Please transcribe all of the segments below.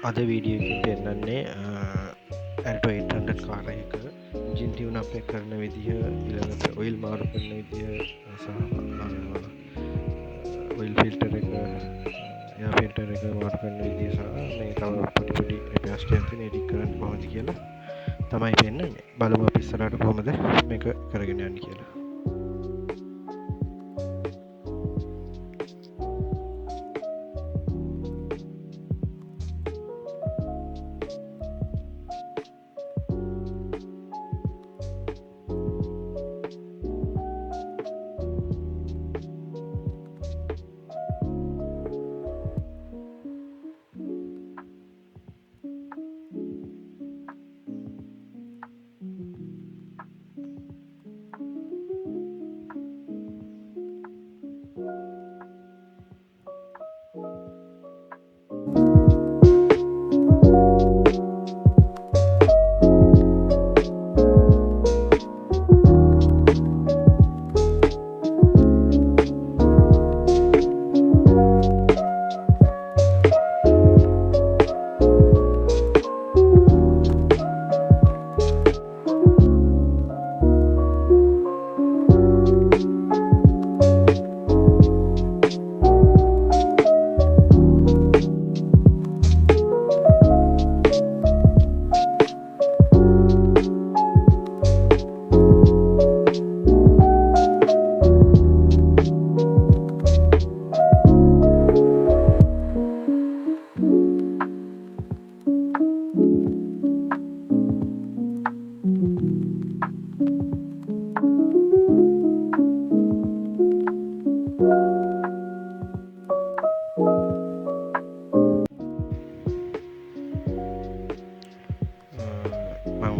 අද වීඩියෝ එකෙන් පෙන්නන්නේ ඇල්ටෝ 800 කාර් එකක එන්ජින් ටියුන් අප් එක කරන විදිහ, ඊළඟට ඔයිල් මාරු කරන විදිහ සහ ඔයිල් ෆිල්ටර් එක එයා ෆිල්ටර් එක මාරු කරන විදිහ සහ මේ තව පොඩි රිපෙයාර්ස් ටිකක් තියෙන එඩිට් කරන්න කොහොමද කියලා තමයි පෙන්නන්නේ. බලමු අපි ඉස්සරහට කොහොමද මේක කරගෙන යන්නේ කියලා.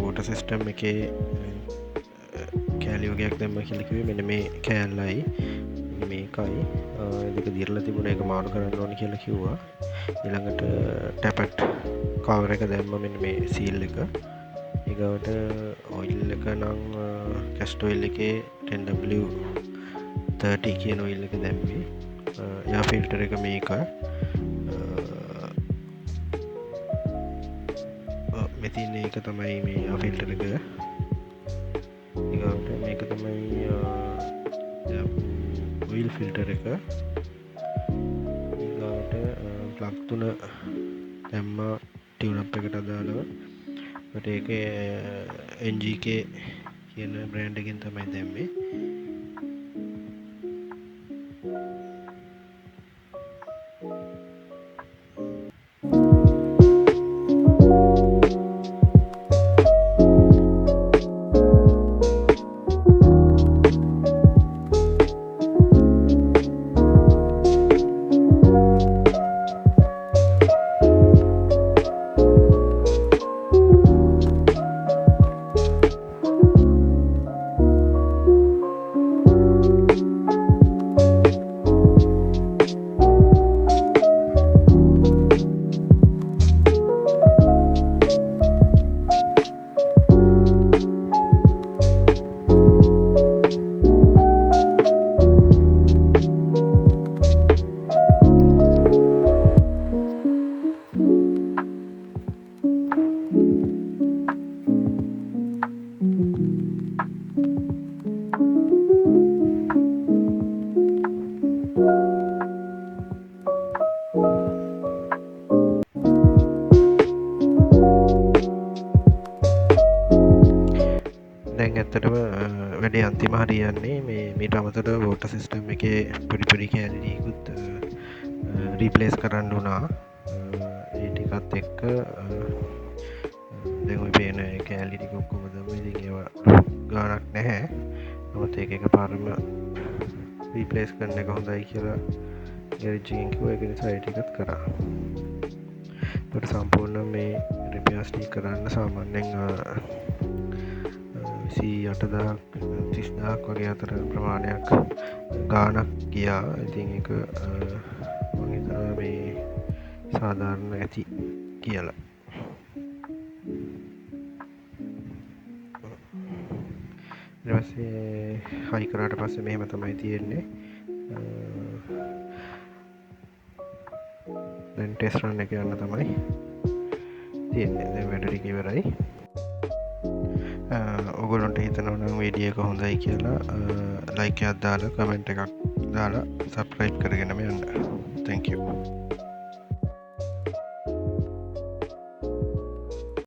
වෝට සිස්ටම් එකේ කෑලියෝගයක් දැම්ම කියලකිවේ මෙන මේ කෑල්ලයි මේකයි දෙක දිරල තිබුණ එක මාරු කරන්න ඕනි කියලා කිව්වා. ඊළඟට ටැපට් කවර එක දැම්ම මෙන්න මේ සීල් එක ඒගවට ඔයිල් එක නම් කැස්ටෝයිල් එකේ 10W30 කියන ඔයිල් එක දැම්මේ. යා ෆිල්ටර් එක මේක මෙතින්න එක තමයි මේ ෆිල්ටර එක. ඒගවට මේක තමයි ඔයිල් ෆිල්ටර එක. ඒගවට ප්ලග් තුන දැම්ම ටියුනප් එකට අදාළව. ට ඒක NGK කියන බ්‍රෑන්ඩ් එකෙන් තමයි දැම්මේ. දැන් ඇත්තටම වැඩේ අන්තිම හරියන්නේ මේට අමතට වෝට සිස්ටම් එක පොඩිපොඩි කෑලිකුත් රීපලේස් කරන්න වුණා. ඒටිකත් එක්ක දැන් පේන කෑලිටිකොක්කොමදම ඉතින් ඒවා ගානක් නැහැ. නමුත් ඒක එක පාරම රීපලේස් කරන්න එක හොඳයි කියලා ගැරිජ්ජකිව එක නිසා ඒටිකත් කරා. තොට සම්පූර්ණ මේ රිපියාස්ටී කරන්න සාමාන්‍යෙන් 28,000 වගේ අතර ප්‍රමාණයක් ගානක් ගියා. ඉතින් එක මේ සාධාරණ ඇති කියලා. ඊපස්සේ හයි කරාට පස්සේ මෙහෙම තමයි තියෙන්නේ. දැන් ටෙස්ට් රන් එක යන්න තමයි. තියෙන්නේ. දැන් වැඩ ටික ඉවරයි. ඔගොල්ලොන්ට හිතනවනම් වීඩියෝ එක හොඳයි කියලා ලයික් එකක් දාලා කමෙන්ට් එකක් දාලා සබ්ස්ක්‍රයිබ් කරගෙනම යන්න. Thank you.